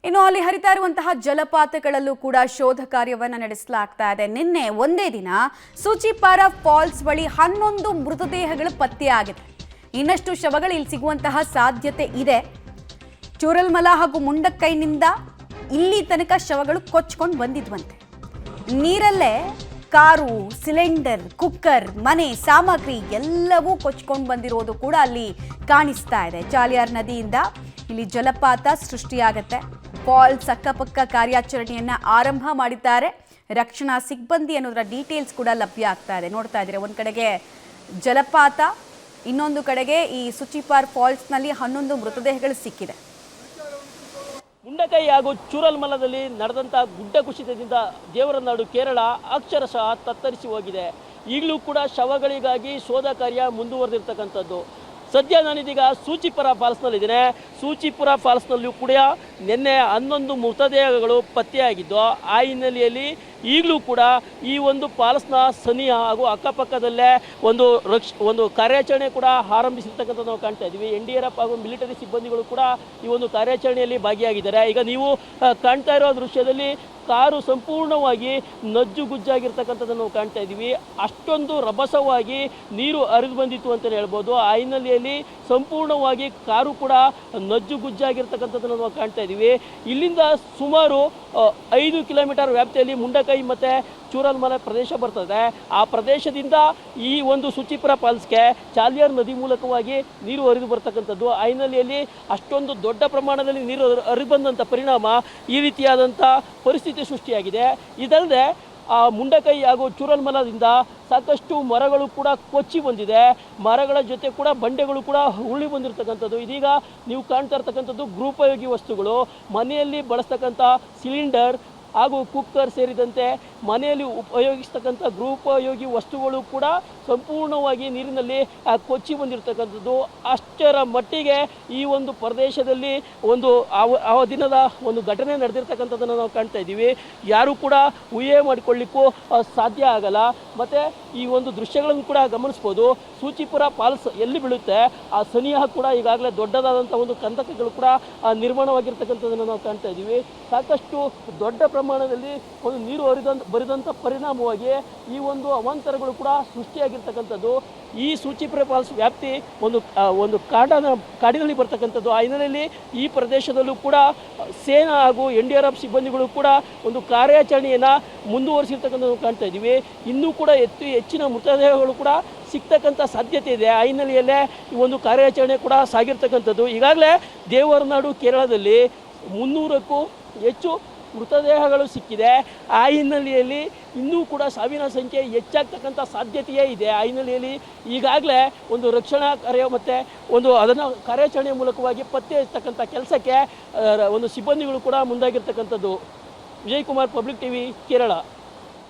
ಇನ್ನು ಅಲ್ಲಿ ಹರಿತಾ ಇರುವಂತಹ ಜಲಪಾತಗಳಲ್ಲೂ ಕೂಡ ಶೋಧ ಕಾರ್ಯವನ್ನು ನಡೆಸಲಾಗ್ತಾ ಇದೆ. ನಿನ್ನೆ ಒಂದೇ ದಿನ ಸೂಚಿಪಾರ ಫಾಲ್ಸ್ ಬಳಿ 11 ಮೃತದೇಹಗಳು ಪತ್ತೆಯಾಗಿದೆ. ಇನ್ನಷ್ಟು ಶವಗಳು ಇಲ್ಲಿ ಸಿಗುವಂತಹ ಸಾಧ್ಯತೆ ಇದೆ. ಚೂರಲ್ಮಲ ಹಾಗೂ ಮುಂಡಕ್ಕೈನಿಂದ ಇಲ್ಲಿ ತನಕ ಶವಗಳು ಕೊಚ್ಕೊಂಡು ಬಂದಿದ್ವಂತೆ. ನೀರಲ್ಲೇ ಕಾರು, ಸಿಲಿಂಡರ್, ಕುಕ್ಕರ್, ಮನೆ ಸಾಮಗ್ರಿ ಎಲ್ಲವೂ ಕೊಚ್ಕೊಂಡು ಬಂದಿರೋದು ಕೂಡ ಅಲ್ಲಿ ಕಾಣಿಸ್ತಾ ಇದೆ. ಚಾಲಿಯಾರ್ ನದಿಯಿಂದ ಇಲ್ಲಿ ಜಲಪಾತ ಸೃಷ್ಟಿಯಾಗುತ್ತೆ. ಫಾಲ್ಸ್ ಅಕ್ಕಪಕ್ಕ ಕಾರ್ಯಾಚರಣೆಯನ್ನ ಆರಂಭ ಮಾಡಿದ್ದಾರೆ. ರಕ್ಷಣಾ ಸಿಬ್ಬಂದಿ ಅನ್ನೋದರ ಡೀಟೇಲ್ಸ್ ಕೂಡ ಲಭ್ಯ ಆಗ್ತಾ ಇದೆ. ನೋಡ್ತಾ ಇದ್ದೀರಾ, ಒಂದು ಕಡೆಗೆ ಜಲಪಾತ, ಇನ್ನೊಂದು ಕಡೆಗೆ ಈ ಸುಚಿಪಾರ್ ಫಾಲ್ಸ್ನಲ್ಲಿ 11 ಮೃತದೇಹಗಳು ಸಿಕ್ಕಿದೆ. ಮುಂಡಕೈ ಹಾಗೂ ಚೂರಲ್ಮಲದಲ್ಲಿ ನಡೆದಂಥ ಗುಡ್ಡ ಕುಸಿತದಿಂದ ದೇವರನಾಡು ಕೇರಳ ಅಕ್ಷರಶಃ ತತ್ತರಿಸಿ ಹೋಗಿದೆ. ಈಗಲೂ ಕೂಡ ಶವಗಳಿಗಾಗಿ ಶೋಧ ಕಾರ್ಯ ಮುಂದುವರೆದಿರ್ತಕ್ಕಂಥದ್ದು. ಸದ್ಯ ನಾನಿದೀಗ ಸೂಚಿಪುರ ಫಾಲ್ಸ್ನಲ್ಲಿದ್ದೇನೆ. ಸೂಚಿಪುರ ಫಾಲ್ಸ್ನಲ್ಲೂ ಕೂಡ ನಿನ್ನೆ 11 ಮೃತದೇಹಗಳು ಪತ್ತೆಯಾಗಿದ್ದು, ಆ ಹಿನ್ನೆಲೆಯಲ್ಲಿ ಈಗಲೂ ಕೂಡ ಈ ಒಂದು ಫಾಲ್ಸ್ನ ಸನಿಹ ಹಾಗೂ ಅಕ್ಕಪಕ್ಕದಲ್ಲೇ ಒಂದು ಕಾರ್ಯಾಚರಣೆ ಕೂಡ ಆರಂಭಿಸಿರ್ತಕ್ಕಂಥದ್ದು ನಾವು ಕಾಣ್ತಾ ಇದ್ದೀವಿ. NDRF ಹಾಗೂ ಮಿಲಿಟರಿ ಸಿಬ್ಬಂದಿಗಳು ಕೂಡ ಈ ಒಂದು ಕಾರ್ಯಾಚರಣೆಯಲ್ಲಿ ಭಾಗಿಯಾಗಿದ್ದಾರೆ. ಈಗ ನೀವು ಕಾಣ್ತಾ ಇರೋ ದೃಶ್ಯದಲ್ಲಿ ಕಾರು ಸಂಪೂರ್ಣವಾಗಿ ನಜ್ಜುಗುಜ್ಜಾಗಿರ್ತಕ್ಕಂಥದ್ದನ್ನು ನಾವು ಕಾಣ್ತಾ ಇದ್ದೀವಿ. ಅಷ್ಟೊಂದು ರಭಸವಾಗಿ ನೀರು ಹರಿದು ಬಂದಿತ್ತು ಅಂತಲೇ ಹೇಳ್ಬೋದು. ಆ ಹಿನ್ನೆಲೆಯಲ್ಲಿ ಸಂಪೂರ್ಣವಾಗಿ ಕಾರು ಕೂಡ ನಜ್ಜುಗುಜ್ಜಾಗಿರ್ತಕ್ಕಂಥದ್ದನ್ನು ನಾವು ಕಾಣ್ತಾ ಇದ್ದೀವಿ. ಇಲ್ಲಿಂದ ಸುಮಾರು 5 ಕಿಲೋಮೀಟರ್ ವ್ಯಾಪ್ತಿಯಲ್ಲಿ ಮುಂಡಕೈ ಮತ್ತು ಚೂರಲ್ಮಲ ಪ್ರದೇಶ ಬರ್ತದೆ. ಆ ಪ್ರದೇಶದಿಂದ ಈ ಒಂದು ಸುಚಿಪುರ ಫಾಲ್ಸ್ಗೆ ಚಾಲಿಯಾರ್ ನದಿ ಮೂಲಕವಾಗಿ ನೀರು ಹರಿದು ಬರ್ತಕ್ಕಂಥದ್ದು. ಆ ಹಿನ್ನೆಲೆಯಲ್ಲಿ ಅಷ್ಟೊಂದು ದೊಡ್ಡ ಪ್ರಮಾಣದಲ್ಲಿ ನೀರು ಹರಿದು ಬಂದಂಥ ಪರಿಣಾಮ ಈ ರೀತಿಯಾದಂಥ ಪರಿಸ್ಥಿತಿ ಸೃಷ್ಟಿಯಾಗಿದೆ. ಇದಲ್ಲದೆ ಆ ಮುಂಡಕೈ ಹಾಗೂ ಚೂರಲ್ಮಲದಿಂದ ಸಾಕಷ್ಟು ಮರಗಳು ಕೂಡ ಕೊಚ್ಚಿ ಬಂದಿದೆ. ಮರಗಳ ಜೊತೆ ಕೂಡ ಬಂಡೆಗಳು ಕೂಡ ಉರುಳಿ ಬಂದಿರತಕ್ಕಂಥದ್ದು. ಇದೀಗ ನೀವು ಕಾಣ್ತಾ ಇರ್ತಕ್ಕಂಥದ್ದು ಗೃಹೋಪಯೋಗಿ ವಸ್ತುಗಳು, ಮನೆಯಲ್ಲಿ ಬಳಸ್ತಕ್ಕಂಥ ಸಿಲಿಂಡರ್ ಹಾಗೂ ಕುಕ್ಕರ್ ಸೇರಿದಂತೆ ಮನೆಯಲ್ಲಿ ಉಪಯೋಗಿಸ್ತಕ್ಕಂಥ ಗೃಹೋಪಯೋಗಿ ವಸ್ತುಗಳು ಕೂಡ ಸಂಪೂರ್ಣವಾಗಿ ನೀರಿನಲ್ಲಿ ಕೊಚ್ಚಿ ಬಂದಿರತಕ್ಕಂಥದ್ದು. ಅಷ್ಟರ ಮಟ್ಟಿಗೆ ಈ ಒಂದು ಪ್ರದೇಶದಲ್ಲಿ ಆ ದಿನದ ಒಂದು ಘಟನೆ ನಡೆದಿರ್ತಕ್ಕಂಥದ್ದನ್ನು ನಾವು ಕಾಣ್ತಾ ಇದ್ದೀವಿ. ಯಾರು ಕೂಡ ಊಹೆ ಮಾಡಿಕೊಳ್ಳಿಕ್ಕೂ ಸಾಧ್ಯ ಆಗಲ್ಲ. ಮತ್ತು ಈ ಒಂದು ದೃಶ್ಯಗಳನ್ನು ಕೂಡ ಗಮನಿಸ್ಬೋದು. ಸೂಚಿಪುರ ಫಾಲ್ಸ್ ಎಲ್ಲಿ ಬೀಳುತ್ತೆ ಆ ಸನಿಹ ಕೂಡ ಈಗಾಗಲೇ ದೊಡ್ಡದಾದಂಥ ಒಂದು ಕಂದಕಗಳು ಕೂಡ ನಿರ್ಮಾಣವಾಗಿರ್ತಕ್ಕಂಥದ್ದನ್ನು ನಾವು ಕಾಣ್ತಾ ಇದ್ದೀವಿ. ಸಾಕಷ್ಟು ದೊಡ್ಡ ಪ್ರಮಾಣದಲ್ಲಿ ಒಂದು ನೀರು ಬರಿದಂಥ ಪರಿಣಾಮವಾಗಿ ಈ ಒಂದು ಅವಾಂತರಗಳು ಕೂಡ ಸೃಷ್ಟಿಯಾಗಿರ್ತಕ್ಕಂಥದ್ದು. ಈ ಸೂಚಿಪುರ ಫಾಲ್ಸ್ ವ್ಯಾಪ್ತಿ ಒಂದು ಕಾಡಿನಲ್ಲಿ ಬರ್ತಕ್ಕಂಥದ್ದು. ಆ ಹಿನ್ನೆಲೆಯಲ್ಲಿ ಈ ಪ್ರದೇಶದಲ್ಲೂ ಕೂಡ ಸೇನಾ ಹಾಗೂ NDRF ಸಿಬ್ಬಂದಿಗಳು ಕೂಡ ಒಂದು ಕಾರ್ಯಾಚರಣೆಯನ್ನು ಮುಂದುವರಿಸಿರ್ತಕ್ಕಂಥದ್ದು ಕಾಣ್ತಾ ಇದ್ದೀವಿ. ಇನ್ನೂ ಕೂಡ ಹೆಚ್ಚಿನ ಮೃತದೇಹಗಳು ಕೂಡ ಸಿಗ್ತಕ್ಕಂಥ ಸಾಧ್ಯತೆ ಇದೆ. ಆ ಹಿನ್ನೆಲೆಯಲ್ಲೇ ಈ ಒಂದು ಕಾರ್ಯಾಚರಣೆ ಕೂಡ ಸಾಗಿರ್ತಕ್ಕಂಥದ್ದು. ಈಗಾಗಲೇ ದೇವರನಾಡು ಕೇರಳದಲ್ಲಿ 300ಕ್ಕೂ ಹೆಚ್ಚು ಮೃತದೇಹಗಳು ಸಿಕ್ಕಿದೆ. ಆ ಹಿನ್ನೆಲೆಯಲ್ಲಿ ಇನ್ನೂ ಕೂಡ ಸಾವಿನ ಸಂಖ್ಯೆ ಹೆಚ್ಚಾಗ್ತಕ್ಕಂಥ ಸಾಧ್ಯತೆಯೇ ಇದೆ. ಆ ಹಿನ್ನೆಲೆಯಲ್ಲಿ ಈಗಾಗಲೇ ಒಂದು ರಕ್ಷಣಾ ಕಾರ್ಯ ಮತ್ತು ಅದನ್ನು ಕಾರ್ಯಾಚರಣೆ ಮೂಲಕವಾಗಿ ಪತ್ತೆ ಹಚ್ಚತಕ್ಕಂಥ ಕೆಲಸಕ್ಕೆ ಒಂದು ಸಿಬ್ಬಂದಿಗಳು ಕೂಡ ಮುಂದಾಗಿರ್ತಕ್ಕಂಥದ್ದು. Vijay Kumar, public TV, Kerala.